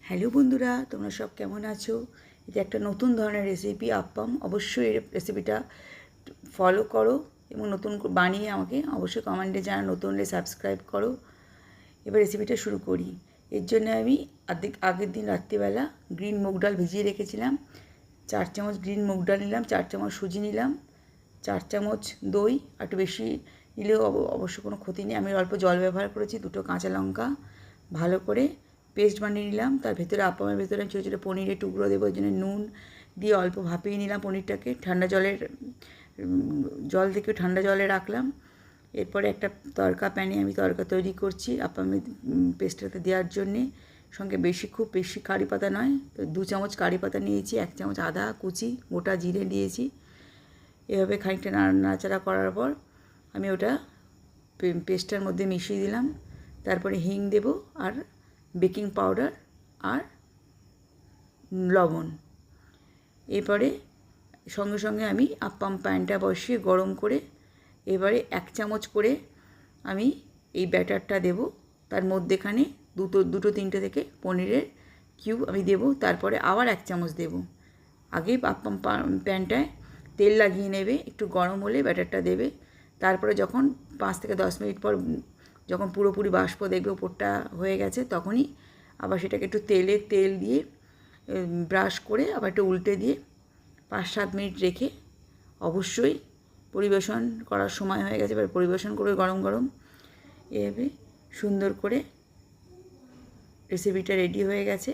Hello বন্ধুরা, তোমরা সব কেমন আছো? এটা একটা নতুন ধরনের রেসিপি আপ্পাম। অবশ্যই এই রেসিপিটা ফলো করো এবং নতুন বানিয়ে আমাকে অবশ্যই কমেন্টে জানাও। নতুন হলে সাবস্ক্রাইব করো। এবার রেসিপিটা শুরু করি। এর জন্য আমি আগের দিন রাত্রিবেলা গ্রিন মুগ ডাল ভিজিয়ে রেখেছিলাম। 4 চামচ গ্রিন মুগ ডাল নিলাম, 4 চামচ সুজি নিলাম, 4 চামচ দই। একটু বেশি নিলেও অবশ্য কোনো ক্ষতি নেই। আমি অল্প জল ব্যবহার করেছি, 2টো কাঁচা লঙ্কা ভালো করে পেস্ট বানিয়ে নিলাম। তার ভেতরে আপ্পামের ভেতরে আমি ছোটো ছোটো পনিরের টুকরো দেবো। ওই জন্য নুন দিয়ে অল্প ভাপিয়ে নিলাম পনিরটাকে। জল থেকে ঠান্ডা জলে রাখলাম। এরপরে একটা তড়কা প্যানে আমি তড়কা তৈরি করছি আপ্পামের পেস্টটাতে দেওয়ার জন্যে। সঙ্গে খুব বেশি কারি পাতা নয়, তো 2 চামচ কারি পাতা নিয়েছি, 1 চামচ আদা কুচি, গোটা জিরে নিয়েছি। এভাবে খানিকটা নাড়াচাড়া করার পর আমি ওটা পেস্টটার মধ্যে মিশিয়ে দিলাম। তারপরে হিং দেব আর বেকিং পাউডার আর লবণ। এরপরে সঙ্গে সঙ্গে আমি আপ্পাম প্যানটা বসিয়ে গরম করে এবারে 1 চামচ করে আমি এই ব্যাটারটা দেব। তার মধ্যেখানে দুটো তিনটে থেকে পনিরের কিউব আমি দেব। তারপরে আবার 1 চামচ দেব। আগে আপ্পাম প্যানটায় তেল লাগিয়ে নেবে, একটু গরম হলে ব্যাটারটা দেবে। তারপরে যখন 5 থেকে 10 মিনিট পর যখন পুরোপুরি বাষ্প দেখবে উপরটা হয়ে গেছে, তখনই আবার সেটাকে একটু তেল দিয়ে ব্রাশ করে আবার একটু উল্টে দিয়ে 5-7 মিনিট রেখে অবশ্যই পরিবেশন করার সময় হয়ে গেছে। এবার পরিবেশন করবে গরম গরম। এভাবে সুন্দর করে রেসিপিটা রেডি হয়ে গেছে।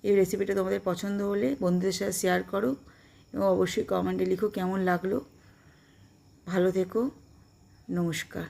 এই রেসিপিটা তোমাদের পছন্দ হলে বন্ধুদের সাথে শেয়ার করো এবং অবশ্যই কমেন্টে লিখো কেমন লাগলো। ভালো থেকো, নমস্কার।